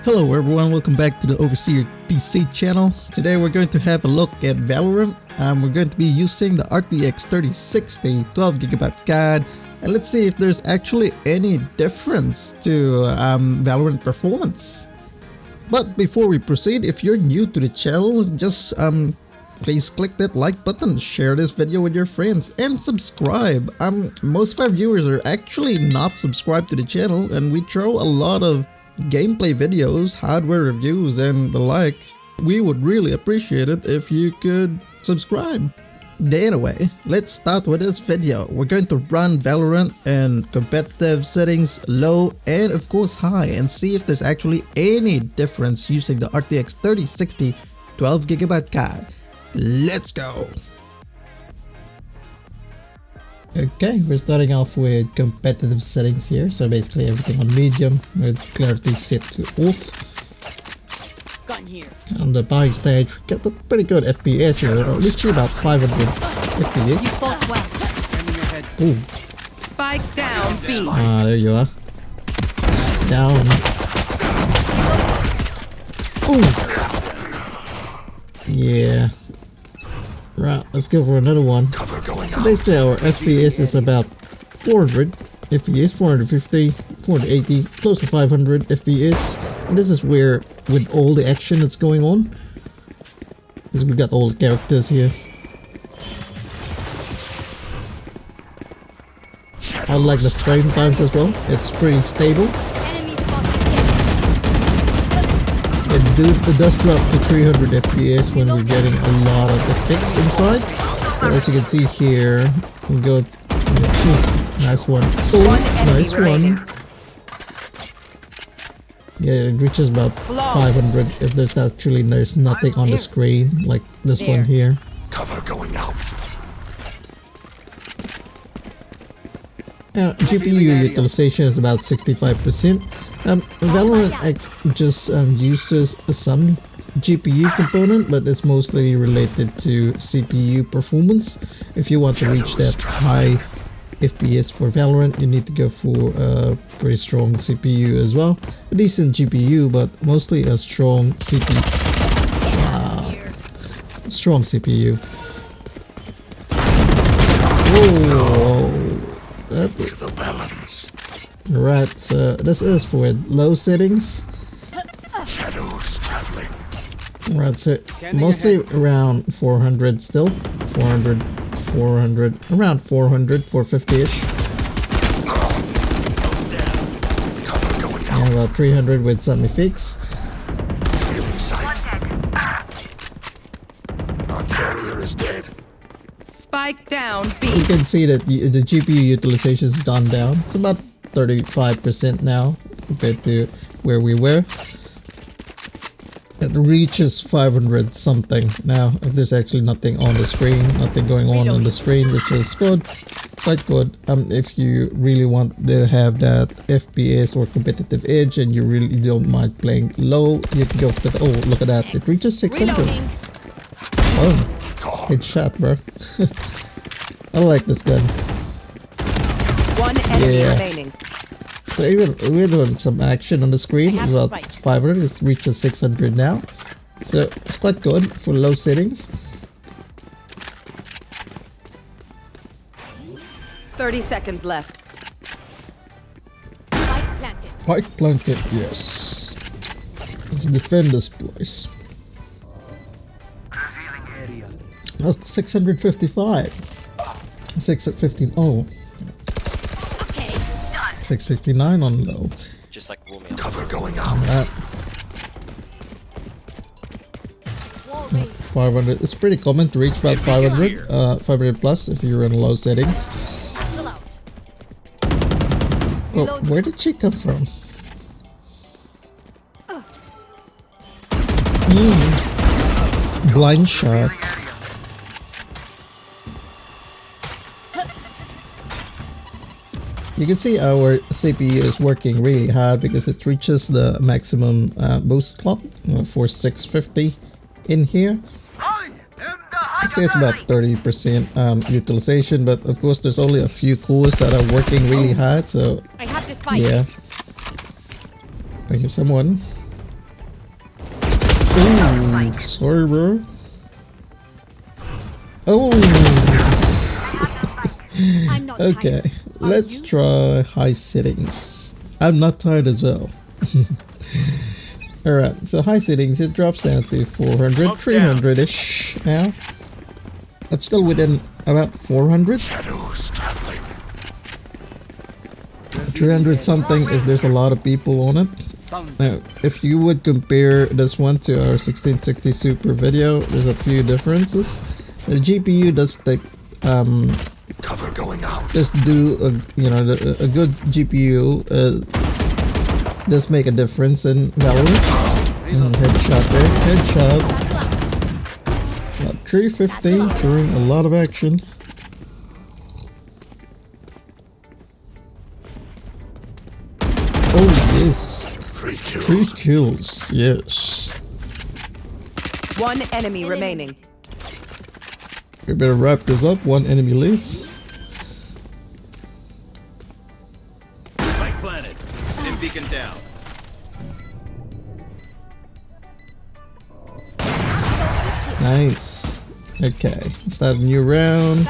Hello everyone, welcome back to the Overseer PC channel. Today we're going to have a look at Valorant. We're going to be using the RTX3060 12GB card, and let's see if there's actually any difference to Valorant performance. But before we proceed, if you're new to the channel, just please click that like button, share this video with your friends, and subscribe. Most of our viewers are actually not subscribed to the channel, and we throw a lot of gameplay videos, hardware reviews, and the like. We would really appreciate it if you could subscribe. Anyway, let's start with this video. We're going to run Valorant in competitive settings, low, and of course high, and see if there's actually any difference using the RTX 3060 12GB card. Let's go! Okay, we're starting off with competitive settings here, so basically everything on medium with clarity set to off. Gun here. On the buy stage, we get a pretty good FPS here, reaching about 500 FPS. Ooh. Spike down B. Ah, there you are. Down. Ooh. Yeah. Right, let's go for another one. Basically our FPS is about 400 FPS, 450, 480, close to 500 FPS. And this is where, with all the action that's going on, because we got all the characters here. I like the frame times as well, it's pretty stable. It does drop to 300 FPS when we're getting a lot of effects inside. But as you can see here, we go. Nice one. Oh, nice one. Yeah, it reaches about 500 if there's nothing on the screen like this one here. Cover going out. GPU utilization is about 65%. Valorant just uses some GPU component, but it's mostly related to CPU performance. If you want to reach that high FPS for Valorant, you need to go for a pretty strong CPU as well. A decent GPU, but mostly a strong CPU. Wow. Strong CPU. Whoa. The balance. Right, so this is for low settings. Shadows traveling. Right, so mostly around 400 still. 400, around 400, 450-ish. Cover going out. And about 300 with some effects. Stealing sight. Our carrier is dead. Spike down B. You can see that the GPU utilization has gone down. It's about 35% now compared to where we were. It reaches 500 something now if there's actually nothing on the screen, nothing going on the screen, which is good, quite good. If you really want to have that FPS or competitive edge and you really don't mind playing low, you can go for that. Oh, look at that, it reaches 600. Oh, headshot, bro. I like this gun. One enemy remaining. So even with some action on the screen, about 500, it reaches 600 now. So it's quite good for low settings. 30 seconds left. Spike planted, yes. Let's defend this place. Oh, 655. 615. Oh. 659 on low. Just like cover going out. 500. It's pretty common to reach about 500, 500 plus if you're in low settings. Oh, where did she come from? Blind shot. You can see our CPU is working really hard because it reaches the maximum boost clock for 650 in here. It says about 30% utilization, but of course there's only a few cores that are working really hard, so yeah. I hear someone. Ooh, sorry, bro. Oh. Okay, let's try high settings. I'm not tired as well. Alright, so high settings, it drops down to 400, 300-ish now. It's still within about 400. Shadows traveling. 300 something if there's a lot of people on it. Now, if you would compare this one to our 1660 Super video, there's a few differences. The GPU does take Cover going out. just do a, a good GPU does make a difference in Valorant. Headshot there, headshot. About 350 during a lot of action. Oh yes, 3 kills. 3 kills, yes. One enemy remaining. We better wrap this up, one enemy leaves. Spike planted. Stim beacon down. Nice. Okay, start a new round.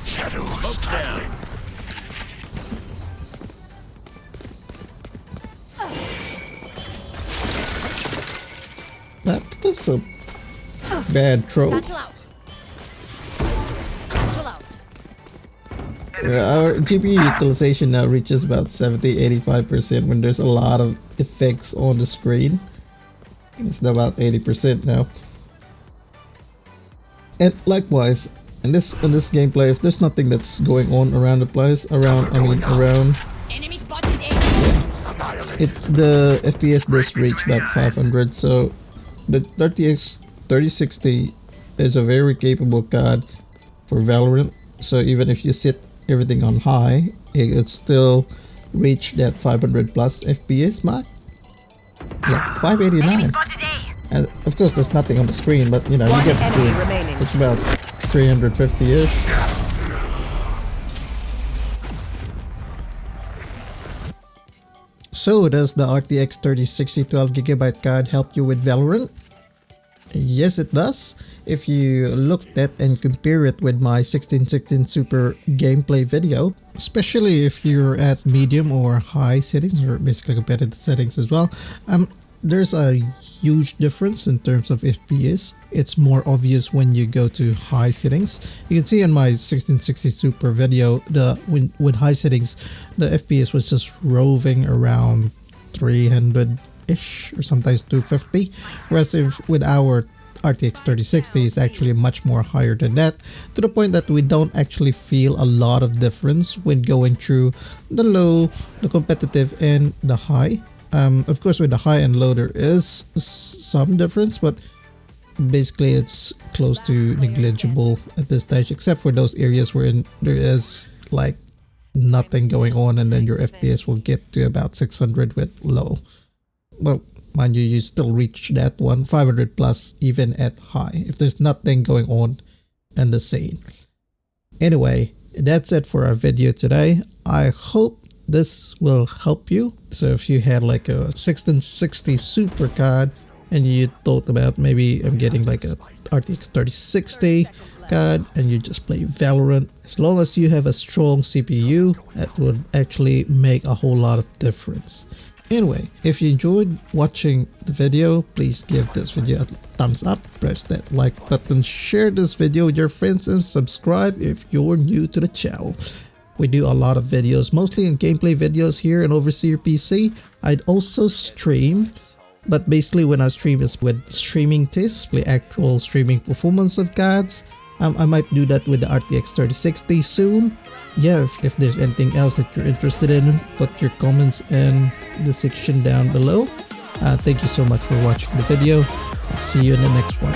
Shadows traveling. That was a bad throw. Our GPU utilization now reaches about 70-85% when there's a lot of effects on the screen. It's about 80% now. And likewise, in this gameplay, if there's nothing that's going on around the place, around Enemy spotted A. the FPS does reach about 500. So the RTX 3060 is a very capable card for Valorant. So even if you set everything on high, it would still reach that 500 plus FPS mark. Yeah, 589. And of course there's nothing on the screen, but you know, you get the point. It's about 350-ish. So does the RTX 3060 12GB card help you with Valorant? Yes, it does. If you looked at and compare it with my 1616 Super gameplay video, especially if you're at medium or high settings, or basically competitive settings as well, there's a huge difference in terms of FPS. It's more obvious when you go to high settings. You can see in my 1660 Super video, with high settings, the FPS was just roving around 300-ish or sometimes 250, whereas with our RTX 3060 is actually much more higher than that, to the point that we don't actually feel a lot of difference when going through the low, the competitive, and the high. Of course, with the high and low there is some difference, but basically it's close to negligible at this stage, except for those areas wherein there is like nothing going on, and then your FPS will get to about 600 with low. Well, mind you, you still reach that one 500 plus even at high if there's nothing going on in the scene. Anyway, that's it for our video today. I hope this will help you. So if you had like a 1660 Super card and you thought about maybe I'm getting like a RTX 3060 card and you just play Valorant, as long as you have a strong CPU, that would actually make a whole lot of difference. Anyway, if you enjoyed watching the video, please give this video a thumbs up, press that like button, share this video with your friends, and subscribe if you're new to the channel. We do a lot of videos, mostly in gameplay videos here in Overseer PC. I'd also stream, but basically when I stream is with streaming tests, play actual streaming performance of cards. I might do that with the RTX 3060 soon. Yeah, if there's anything else that you're interested in, put your comments in the section down below. Thank you so much for watching the video. I'll see you in the next one.